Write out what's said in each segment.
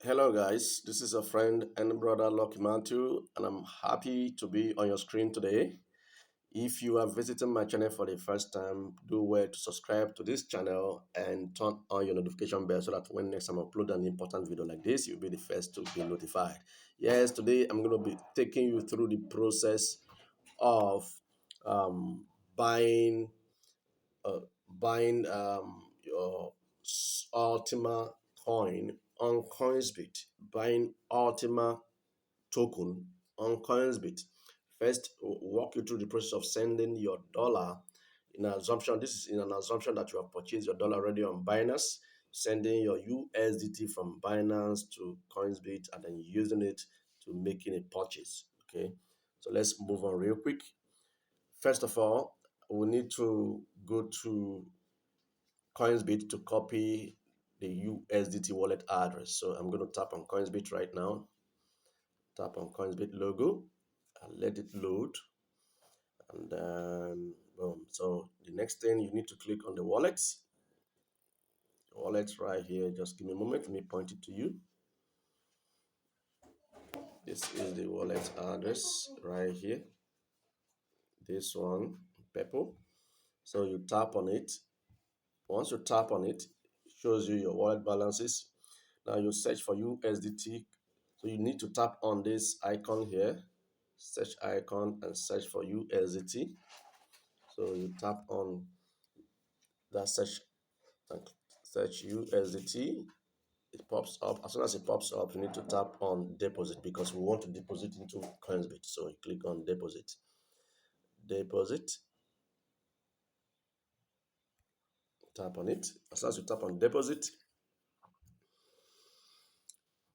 Hello, guys. This is a friend and brother Lucky Matthew, and I'm happy to be on your screen today. If you are visiting my channel for the first time, do well to subscribe to this channel and turn on your notification bell so that when next time I upload an important video like this, you'll be the first to be notified. Yes, today I'm going to be taking you through the process of um, buying uh, buying your Ultima coin on coinsbit, buying Ultima token on coinsbit. First, walk you through the process of sending your dollar in an assumption. This is in an assumption that you have purchased your dollar already on Binance, sending your USDT from Binance to coinsbit and then using it to making a purchase. Okay, so let's move on real quick. First of all, we need to go to coinsbit to copy the USDT wallet address. So I'm going to tap on coinsbit right now. Tap on coinsbit logo and let it load, and then boom. So the next thing, you need to click on the wallets right here. Just give me a moment, let me point it to you. This is the wallet address right here, this one, purple. So you tap on it. Once you tap on it, it shows you your wallet balances. Now you search for USDT. So you need to tap on this icon here, search icon, and search for USDT. So you tap on that search and search USDT. It pops up. As soon as it pops up, you need to tap on deposit because we want to deposit into coinsbit. So you click on deposit. Deposit. Tap on it. As soon as you tap on deposit.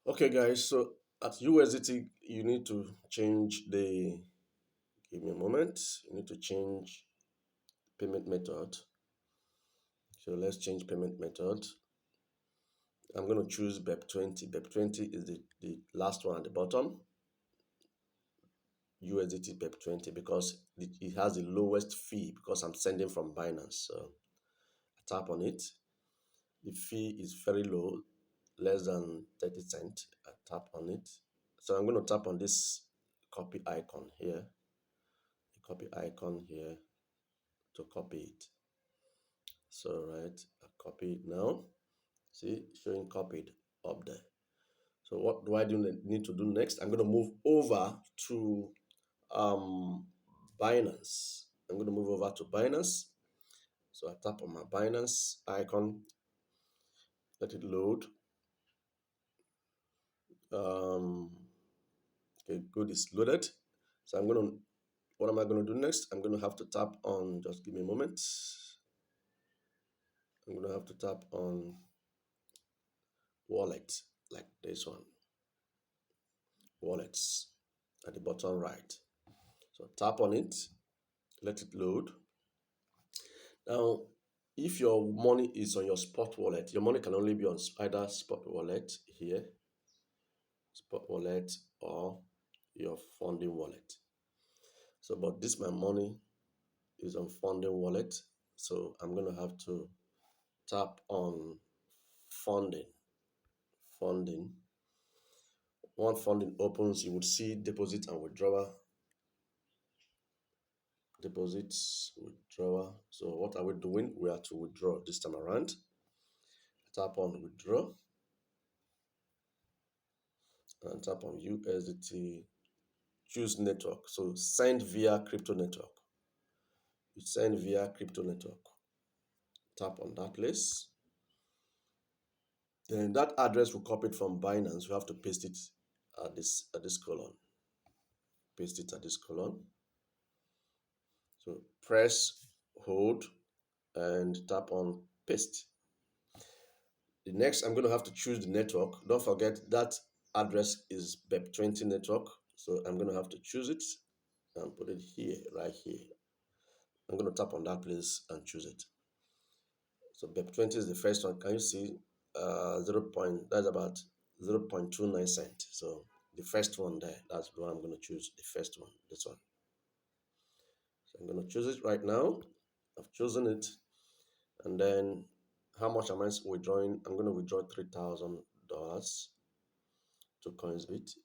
Okay, guys. So at USDT, you need to change the. Give me a moment. You need to change payment method. So let's change payment method. I'm going to choose BEP20. BEP20 is the last one at the bottom. USDT BEP20 because it has the lowest fee because I'm sending from Binance. So I tap on it. The fee is very low, less than 30 cents. I tap on it. So I'm going to tap on this copy icon here. The copy icon here to copy it. So right, I copy it now. See, showing copied up there. So what do I need to do next? I'm going to move over to Binance. I'm going to move over to Binance. So I tap on my Binance icon, let it load. Okay, good, it's loaded. So what am I going to do next? I'm going to have to tap on, just give me a moment. I'm going to have to tap on wallet, like this one. Wallets at the bottom right. So tap on it, let it load. Now, if your money is on your spot wallet, your money can only be on either spot wallet here, spot wallet, or your funding wallet. So, but this my money is on funding wallet. So I'm going to have to tap on funding. Funding. Once funding opens, you would see deposit and withdrawal. Deposits, withdrawal. So what are we doing? We are to withdraw this time around. Tap on withdraw and tap on USDT. Choose network. So send via crypto network. You send via crypto network. Tap on that place. Then that address will copy it from Binance. You have to paste it at this column. Paste it at this column. So press hold and tap on paste. The next, I'm going to have to choose the network. Don't forget that address is BEP20 network. So I'm going to have to choose it and put it here, right here. I'm going to tap on that place and choose it. So BEP20 is the first one. Can you see? That's about 0.29 cents. So the first one there, that's what I'm going to choose. The first one, this one. So I'm going to choose it right now. I've chosen it. And then how much am I withdrawing? I'm going to withdraw $3,000. to coinsbit.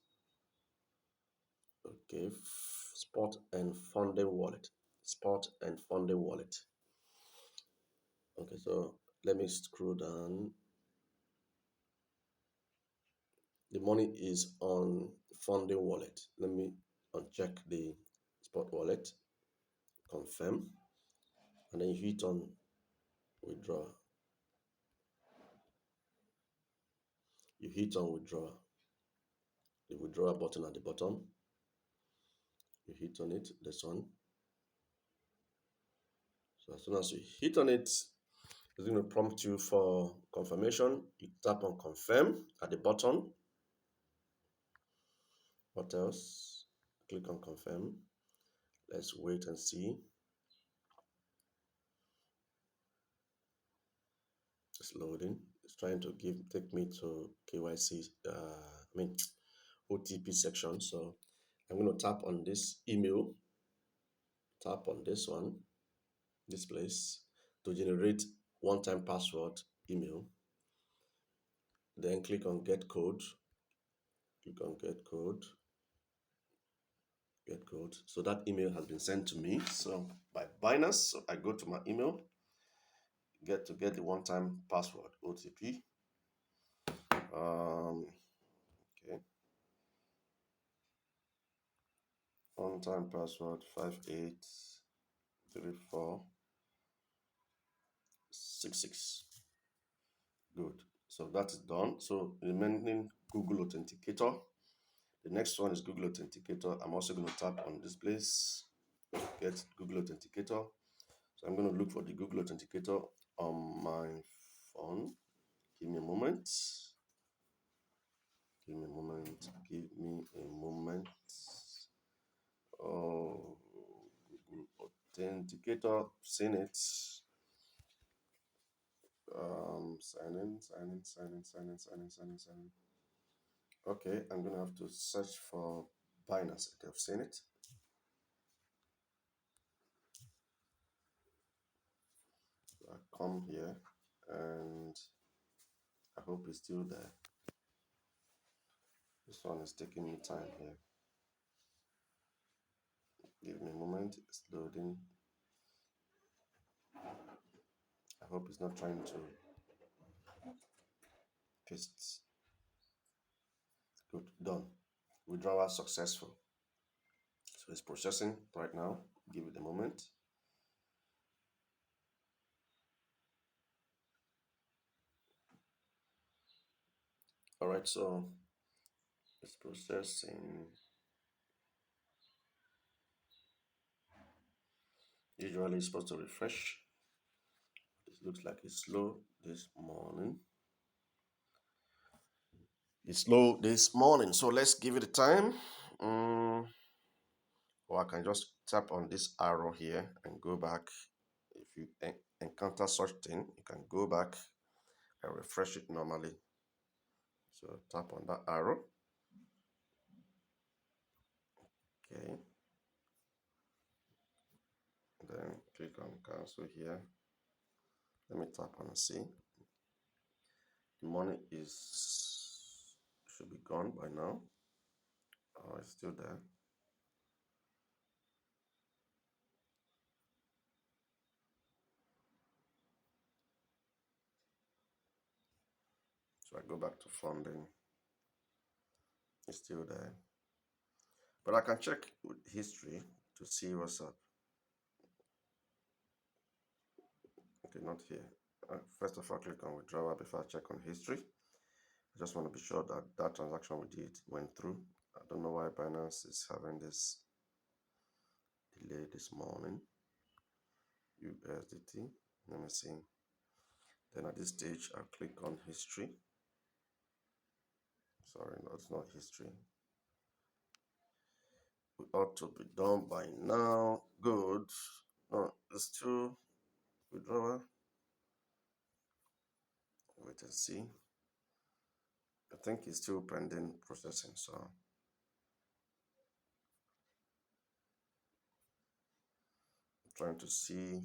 Okay, spot and funding wallet. Spot and funding wallet. Okay, so let me scroll down. The money is on funding wallet. Let me uncheck the spot wallet, confirm, and then you hit on withdraw. You hit on withdraw. The withdrawal button at the bottom. You hit on it, this one. So as soon as you hit on it, it's going to prompt you for confirmation. You tap on confirm at the bottom. What else? Click on confirm. Let's wait and see. It's loading. It's trying to take me to KYC, OTP section. So I'm going to tap on this email. Tap on this one, this place, to generate one-time password email. Then click on get code. Click on get code. Get code. So that email has been sent to me. So by Binance, so I go to my email, get the one-time password OTP. Okay. One-time password 583466. Good. So that is done. So remaining Google Authenticator. The next one is Google Authenticator. I'm also going to tap on this place, get Google Authenticator. So I'm going to look for the Google Authenticator on my phone. Give me a moment. Give me a moment. Give me a moment. Oh, Google Authenticator. Seen it. Sign in. Okay, I'm gonna have to search for Binance. I've seen it. So I come here and I hope it's still there. This one is taking me time here. Give me a moment, it's loading. I hope it's not trying to paste. Good, done. Withdrawal successful. So it's processing right now. Give it a moment. All right, so it's processing. Usually it's supposed to refresh. It looks like it's slow this morning. It's slow this morning, so let's give it a time. Or I can just tap on this arrow here and go back. If you encounter such thing, you can go back and refresh it normally. So tap on that arrow. Okay. Then click on cancel here. Let me tap on and see. The money should be gone by now. Oh, it's still there. So I go back to funding. It's still there. But I can check with history to see what's up. Okay, not here. First of all, click on withdrawal before I check on history. I just want to be sure that that transaction we did went through. I don't know why Binance is having this delay this morning. USDT. Let me see. Then at this stage, I'll click on history. Sorry, no, it's not history. We ought to be done by now. Good. No, it's still withdrawal. Wait and see. I think it's still pending processing, so I'm trying to see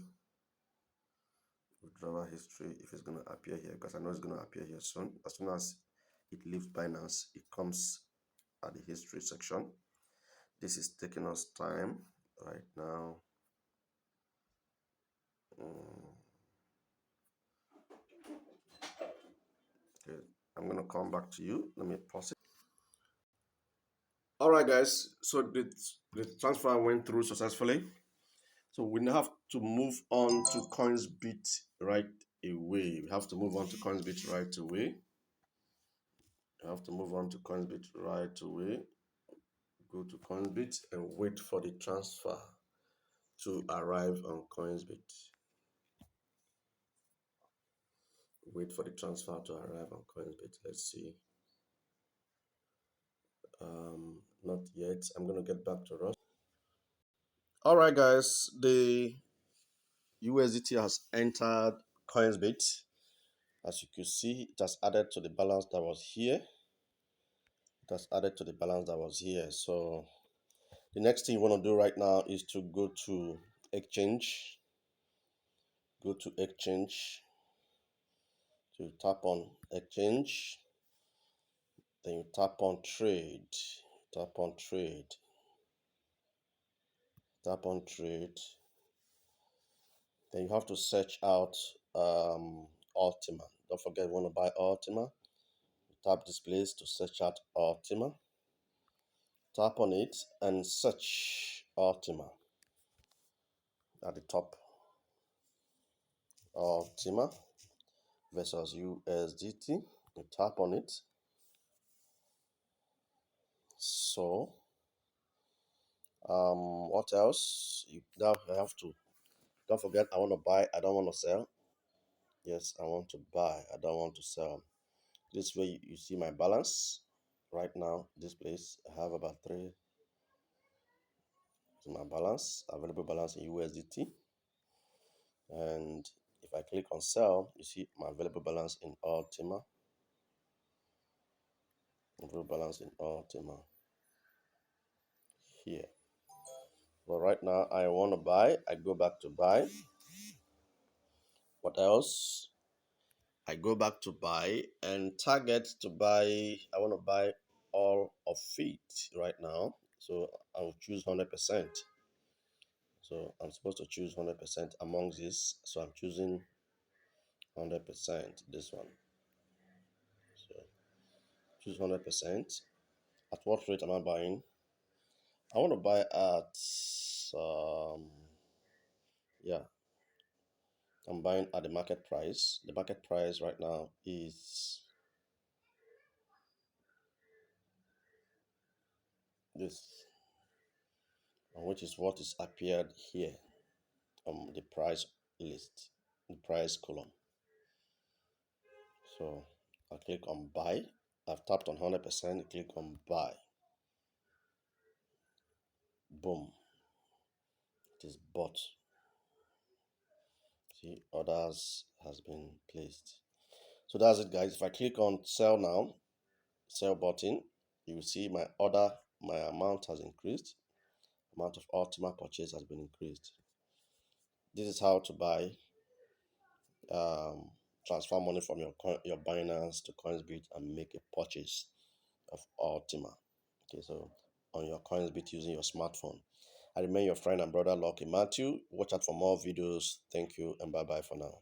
withdrawal history if it's going to appear here, because I know it's going to appear here soon. As soon as it leaves Binance, it comes at the history section. This is taking us time right now. Okay, I'm gonna come back to you. Let me pause it. All right, guys. So the transfer went through successfully. So we now have to move on to coinsbit right away. We have to move on to coinsbit right away. You have to move on to coinsbit right away. Go to coinsbit and wait for the transfer to arrive on coinsbit. Wait for the transfer to arrive on coinsbit. Let's see. Not yet. I'm gonna get back to Ross. All right, guys. The USDT has entered coinsbit. As you can see, it has added to the balance that was here. It has added to the balance that was here. So the next thing you want to do right now is to go to exchange. Go to exchange. So you tap on exchange. Then you tap on trade. Tap on trade. Tap on trade. Then you have to search out Ultima. Don't forget, you want to buy Ultima. Tap this place to search out Ultima. Tap on it and search Ultima at the top. Ultima versus USDT. You tap on it. So, what else? You now have to. Don't forget, I want to buy. I don't want to sell. Yes, I want to buy. I don't want to sell. This way, you see my balance. Right now, this place I have about 3. My balance, available balance in USDT. And if I click on sell, you see my available balance in Ultima. Available balance in Ultima here. But right now I want to buy. I go back to buy. What else? I go back to buy and target to buy. I want to buy all of it right now. So I'll choose 100%. So I'm supposed to choose 100% among this. So I'm choosing 100%, this one. So choose 100%. At what rate am I buying? I want to buy at, yeah, I'm buying at the market price. The market price right now is this, which is what is appeared here on the price list, the price column. So I click on buy. I've tapped on 100%, click on buy. Boom. It is bought. See, orders has been placed. So that's it, guys. If I click on sell now, sell button, you will see my order, my amount has increased. Amount of Ultima purchase has been increased. This is how to buy, transfer money from your Binance to coinsbit and make a purchase of Ultima. Okay, so on your coinsbit using your smartphone. I remain your friend and brother Lucky Matthew. Watch out for more videos. Thank you and bye bye for now.